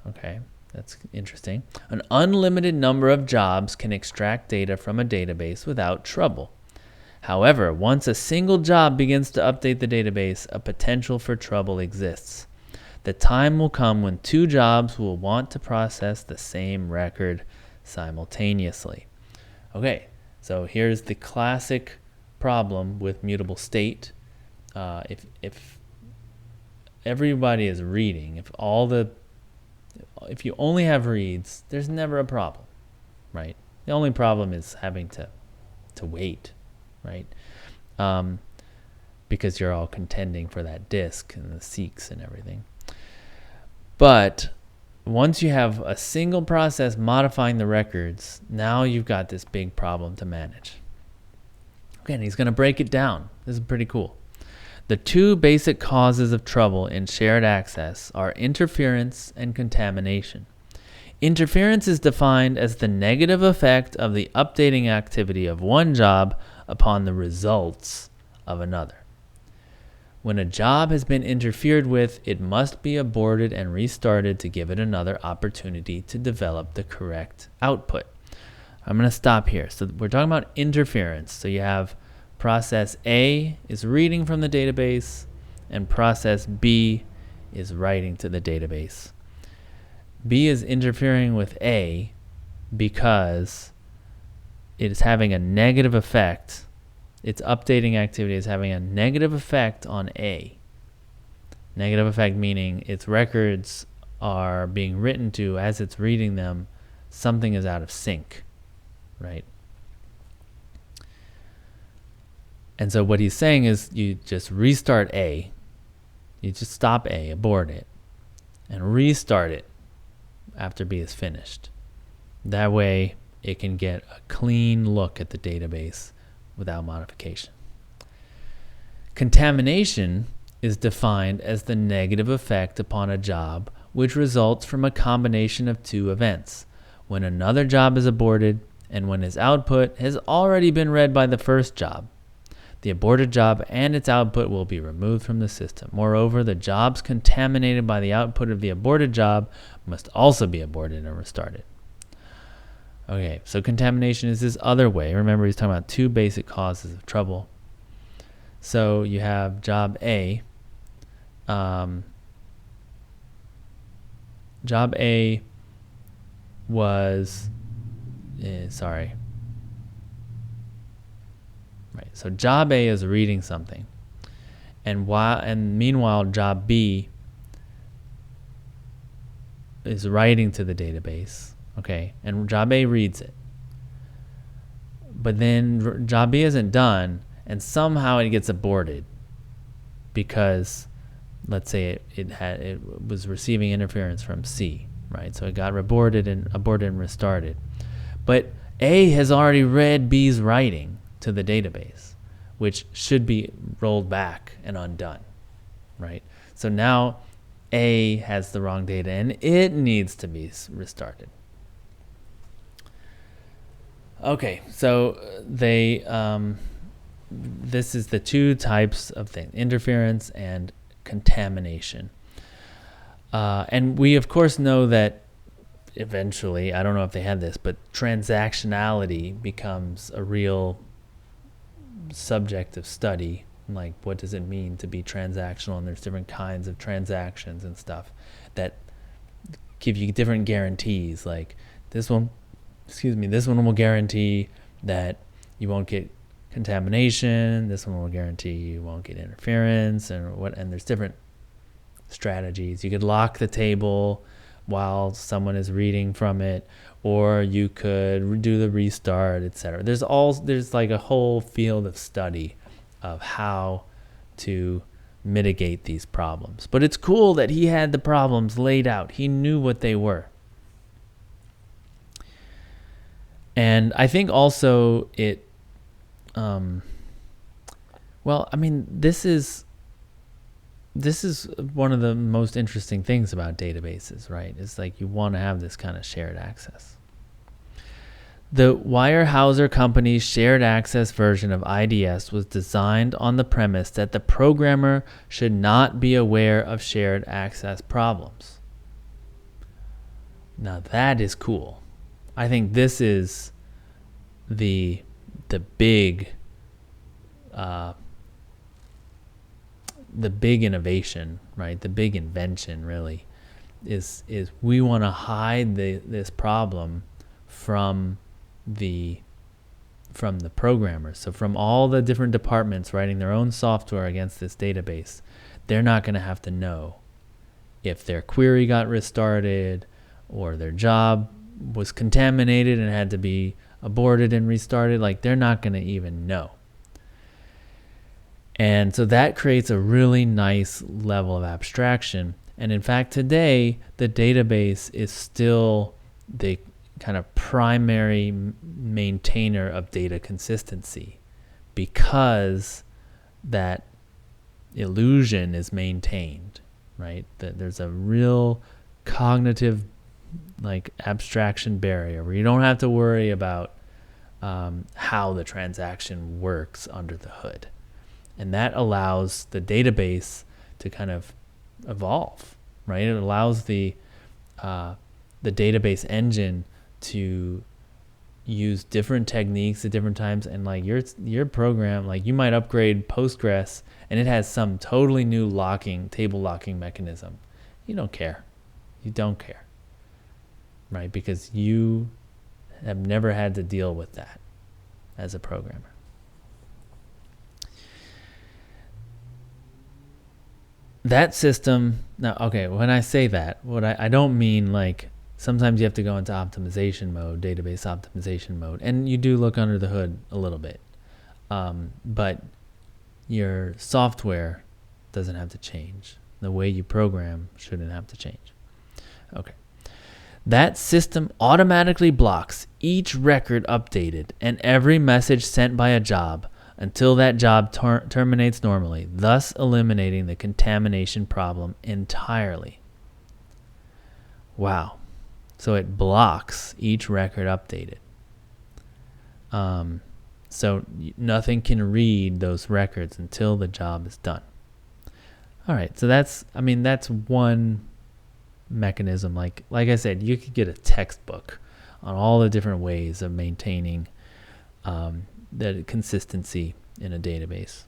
Okay, that's interesting. An unlimited number of jobs can extract data from a database without trouble. However, once a single job begins to update the database, a potential for trouble exists. The time will come when two jobs will want to process the same record simultaneously. Okay, so here's the classic problem with mutable state. If everybody is reading, if you only have reads, there's never a problem, right? The only problem is having to wait, right? Because you're all contending for that disk and the seeks and everything. But once you have a single process modifying the records, now you've got this big problem to manage. Okay, and he's going to break it down. This is pretty cool. The two basic causes of trouble in shared access are interference and contamination. Interference is defined as the negative effect of the updating activity of one job upon the results of another. When a job has been interfered with, it must be aborted and restarted to give it another opportunity to develop the correct output. I'm going to stop here. So we're talking about interference. So you have process A is reading from the database and process B is writing to the database. B is interfering with A because it is having a negative effect. Its updating activity is having a negative effect on A. Negative effect meaning its records are being written to as it's reading them. Something is out of sync, right? And so what he's saying is you just restart A. You just stop A, abort it, and restart it after B is finished. That way it can get a clean look at the database without modification. Contamination is defined as the negative effect upon a job which results from a combination of two events. When another job is aborted and when his output has already been read by the first job, the aborted job and its output will be removed from the system. Moreover, the jobs contaminated by the output of the aborted job must also be aborted and restarted. Okay, so contamination is this other way. Remember, he's talking about two basic causes of trouble. So you have job A. Job A was, Right, so job A is reading something, and meanwhile job B is writing to the database, okay, and job A reads it. But then job B isn't done, and somehow it gets aborted because, let's say it was receiving interference from C, right? So it got aborted and restarted. But A has already read B's writing to the database, which should be rolled back and undone, right? So now A has the wrong data and it needs to be restarted. Okay, so this is the two types of things: interference and contamination. And we of course know that eventually, I don't know if they had this, but transactionality becomes a real subject of study. Like, what does it mean to be transactional? And there's different kinds of transactions and stuff that give you different guarantees. Like this one will guarantee that you won't get contamination. This one will guarantee you won't get interference, and there's different strategies. You could lock the table while someone is reading from it, or you could do the restart, etc. There's like a whole field of study of how to mitigate these problems. But it's cool that he had the problems laid out. He knew what they were. And I think also it this is one of the most interesting things about databases, right? It's like you want to have this kind of shared access. The Weyerhaeuser Company's shared access version of IDS was designed on the premise that the programmer should not be aware of shared access problems. Now that is cool. I think this is the big innovation, right? The big invention really is we want to hide this problem from the programmers. So from all the different departments writing their own software against this database, they're not going to have to know if their query got restarted or their job was contaminated and had to be aborted and restarted. Like, they're not going to even know. And so that creates a really nice level of abstraction. And in fact, today, the database is still the kind of primary maintainer of data consistency, because that illusion is maintained, right? That there's a real cognitive, like, abstraction barrier where you don't have to worry about how the transaction works under the hood. And that allows the database to kind of evolve, right? It allows the database engine to use different techniques at different times. And like your program, like you might upgrade Postgres and it has some totally new table locking mechanism. You don't care. You don't care, right? Because you have never had to deal with that as a programmer. That system, now, okay, when I say that, I don't mean like sometimes you have to go into optimization mode, database optimization mode, and you do look under the hood a little bit. But your software doesn't have to change. The way you program shouldn't have to change. Okay. That system automatically blocks each record updated and every message sent by a job until that job terminates normally, thus eliminating the contamination problem entirely. Wow. So it blocks each record updated. So nothing can read those records until the job is done. All right, so that's one mechanism. Like I said, you could get a textbook on all the different ways of maintaining the consistency in a database.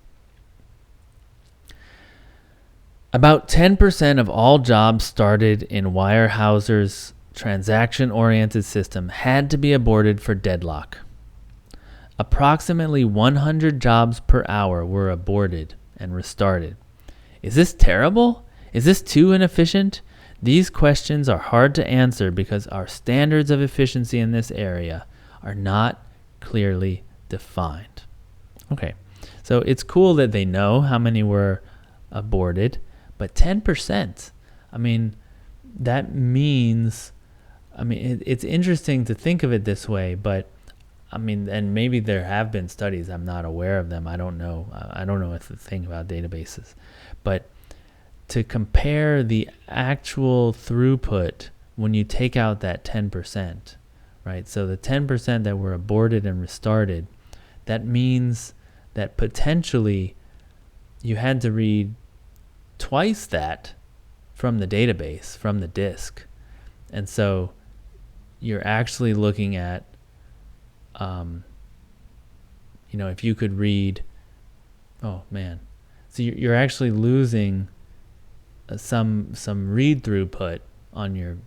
About 10% of all jobs started in Weyerhaeuser's transaction-oriented system had to be aborted for deadlock. Approximately 100 jobs per hour were aborted and restarted. Is this terrible? Is this too inefficient? These questions are hard to answer because our standards of efficiency in this area are not clearly defined. Okay, so it's cool that they know how many were aborted, but 10%, that means, it's interesting to think of it this way, but and maybe there have been studies, I'm not aware of them, I don't know what to think about databases, but to compare the actual throughput when you take out that 10%, right? So the 10% that were aborted and restarted, that means that potentially you had to read twice that from the database, from the disk. And so you're actually looking at, if you could read, so you're actually losing some read throughput on your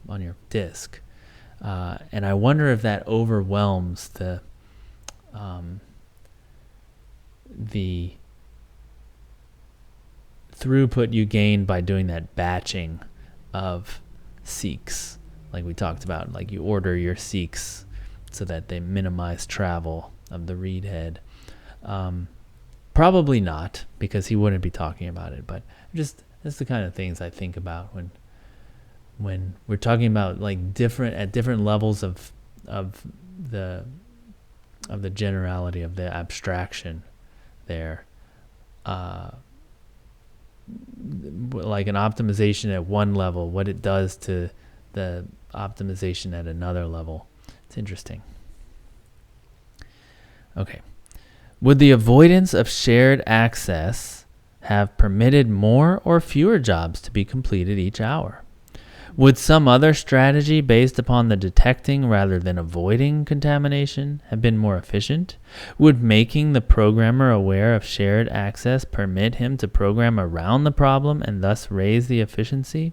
disk, and I wonder if that overwhelms the throughput you gain by doing that batching of seeks, like we talked about. Like you order your seeks so that they minimize travel of the read head. Probably not, because he wouldn't be talking about it, but that's the kind of things I think about when we're talking about like different levels of the generality of the abstraction there. Like an optimization at one level, what it does to the optimization at another level. It's interesting. Okay. Would the avoidance of shared access have permitted more or fewer jobs to be completed each hour? Would some other strategy based upon the detecting rather than avoiding contamination have been more efficient? Would making the programmer aware of shared access permit him to program around the problem and thus raise the efficiency?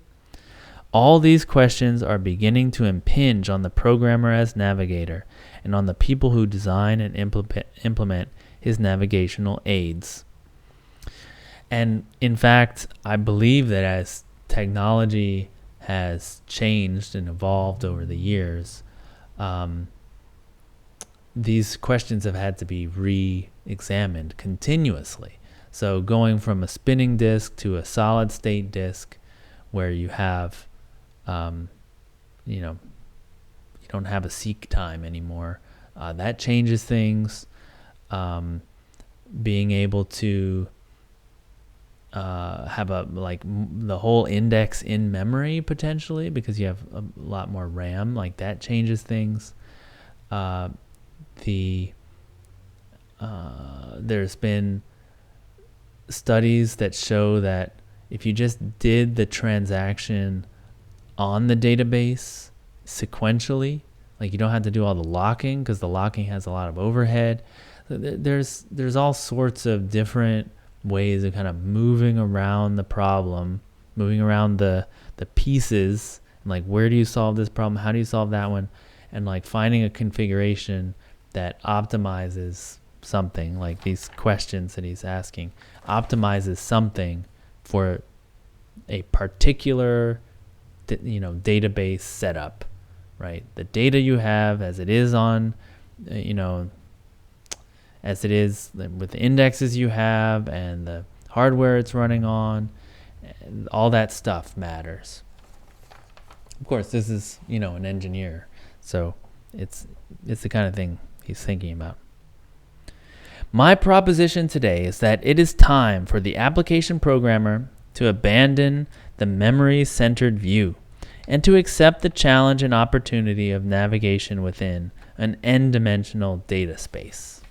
All these questions are beginning to impinge on the programmer as navigator and on the people who design and implement his navigational aids. And in fact, I believe that as technology has changed and evolved over the years, these questions have had to be re-examined continuously. So going from a spinning disk to a solid state disk, where you have, you don't have a seek time anymore. That changes things. Being able to have the whole index in memory potentially, because you have a lot more RAM, like that changes things. There's been studies that show that if you just did the transaction on the database sequentially, like you don't have to do all the locking, because the locking has a lot of overhead. There's all sorts of different ways of kind of moving around the problem, moving around the pieces, and like where do you solve this problem, how do you solve that one, and like finding a configuration that optimizes something, like these questions that he's asking, optimizes something for a particular database setup, right? The data you have as it is on, as it is with the indexes you have and the hardware it's running on, all that stuff matters. Of course, this is, an engineer, so it's the kind of thing he's thinking about. My proposition today is that it is time for the application programmer to abandon the memory-centered view and to accept the challenge and opportunity of navigation within an n-dimensional data space.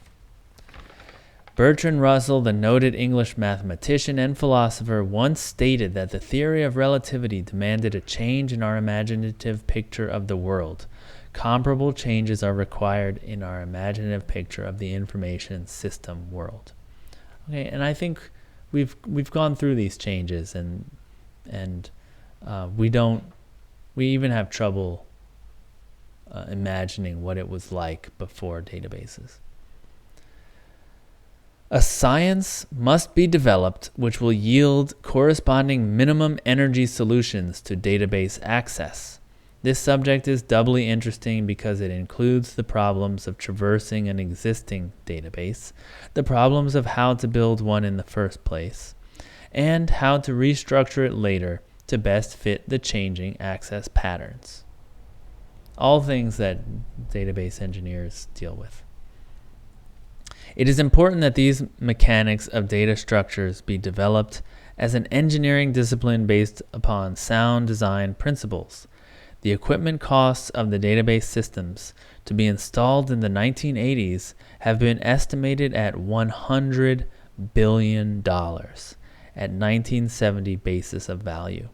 Bertrand Russell, the noted English mathematician and philosopher, once stated that the theory of relativity demanded a change in our imaginative picture of the world. Comparable changes are required in our imaginative picture of the information system world. Okay, and I think we've gone through these changes, and we even have trouble imagining what it was like before databases. A science must be developed which will yield corresponding minimum energy solutions to database access. This subject is doubly interesting because it includes the problems of traversing an existing database, the problems of how to build one in the first place, and how to restructure it later to best fit the changing access patterns. All things that database engineers deal with. It is important that these mechanics of data structures be developed as an engineering discipline based upon sound design principles. The equipment costs of the database systems to be installed in the 1980s have been estimated at $100 billion at 1970 basis of value.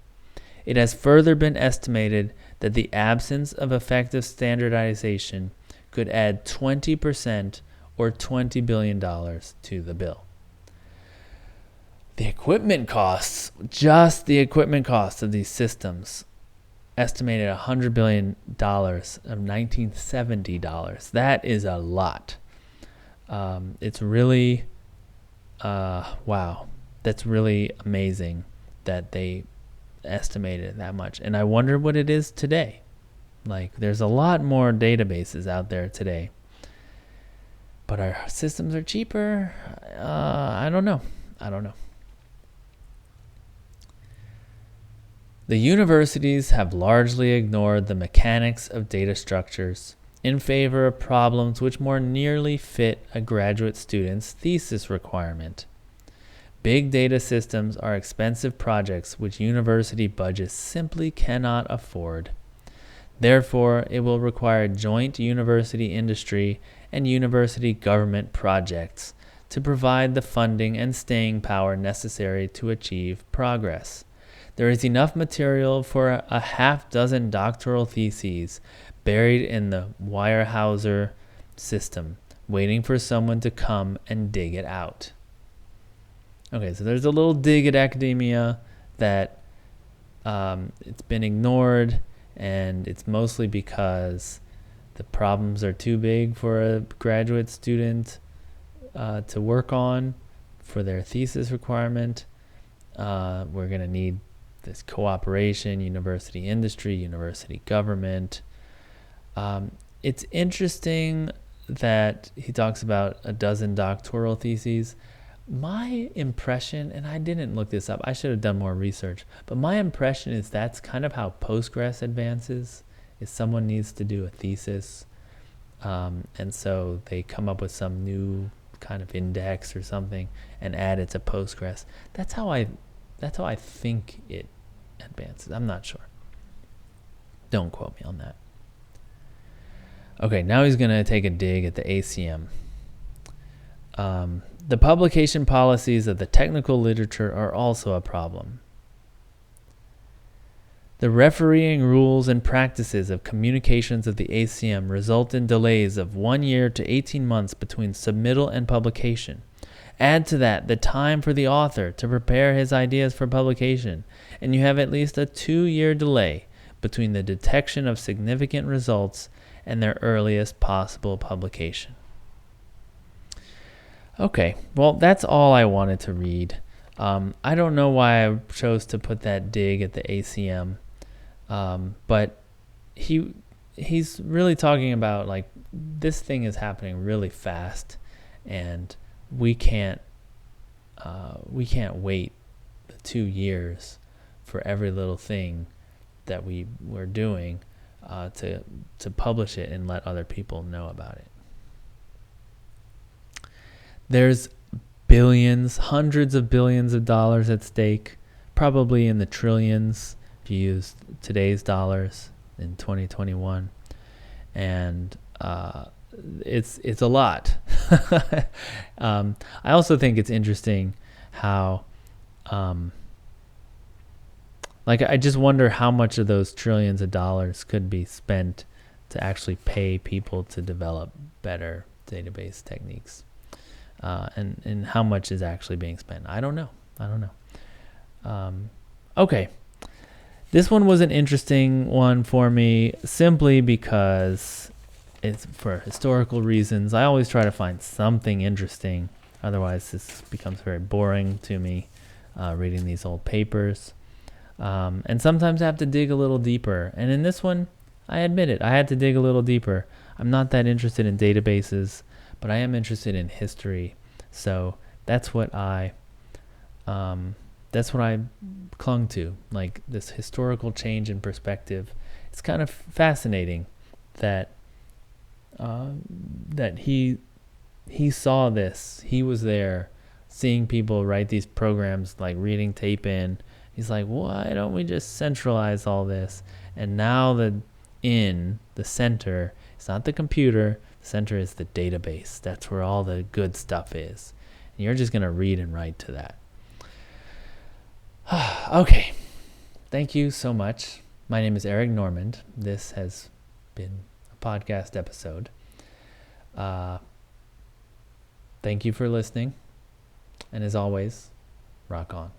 It has further been estimated that the absence of effective standardization could add 20% or $20 billion to the bill. The equipment costs, just the equipment costs of these systems, estimated $100 billion of 1970 dollars. That is a lot. It's really, wow. That's really amazing that they estimated that much. And I wonder what it is today. Like, there's a lot more databases out there today, but our systems are cheaper. I don't know. The universities have largely ignored the mechanics of data structures in favor of problems which more nearly fit a graduate student's thesis requirement. Big data systems are expensive projects which university budgets simply cannot afford. Therefore, it will require joint university industry and university government projects to provide the funding and staying power necessary to achieve progress. There is enough material for a half-dozen doctoral theses buried in the Weyerhaeuser system, waiting for someone to come and dig it out. Okay, so there's a little dig at academia that it's been ignored, and it's mostly because the problems are too big for a graduate student to work on for their thesis requirement. We're going to need this cooperation, university industry, university government. It's interesting that he talks about a dozen doctoral theses. My impression, and I didn't look this up, I should have done more research, but my impression is that's kind of how Postgres advances, is someone needs to do a thesis, and so they come up with some new kind of index or something and add it to Postgres. That's how I think it advances. I'm not sure. Don't quote me on that. Okay, now he's going to take a dig at the ACM. The publication policies of the technical literature are also a problem. The refereeing rules and practices of communications of the ACM result in delays of 1 year to 18 months between submittal and publication. Add to that the time for the author to prepare his ideas for publication, and you have at least a 2-year delay between the detection of significant results and their earliest possible publication. Okay, well, that's all I wanted to read. I don't know why I chose to put that dig at the ACM, but he's really talking about, like, this thing is happening really fast, and we can't wait the 2 years for every little thing that we're doing to publish it and let other people know about it. There's billions, hundreds of billions of dollars at stake, probably in the trillions if you use today's dollars in 2021. And it's a lot. I also think it's interesting how, I just wonder how much of those trillions of dollars could be spent to actually pay people to develop better database techniques, and how much is actually being spent. I don't know. Okay. This one was an interesting one for me simply because it's for historical reasons. I always try to find something interesting. Otherwise, this becomes very boring to me, reading these old papers. And sometimes I have to dig a little deeper. And in this one, I admit it, I had to dig a little deeper. I'm not that interested in databases, but I am interested in history. So that's what I clung to, like this historical change in perspective. It's kind of fascinating that he saw this. He was there, seeing people write these programs, like reading tape in. He's like, why don't we just centralize all this? And now the center, it's not the computer. The center is the database. That's where all the good stuff is. And you're just gonna read and write to that. Okay, thank you so much. My name is Eric Normand. This has been a podcast episode. Thank you for listening. And as always, rock on.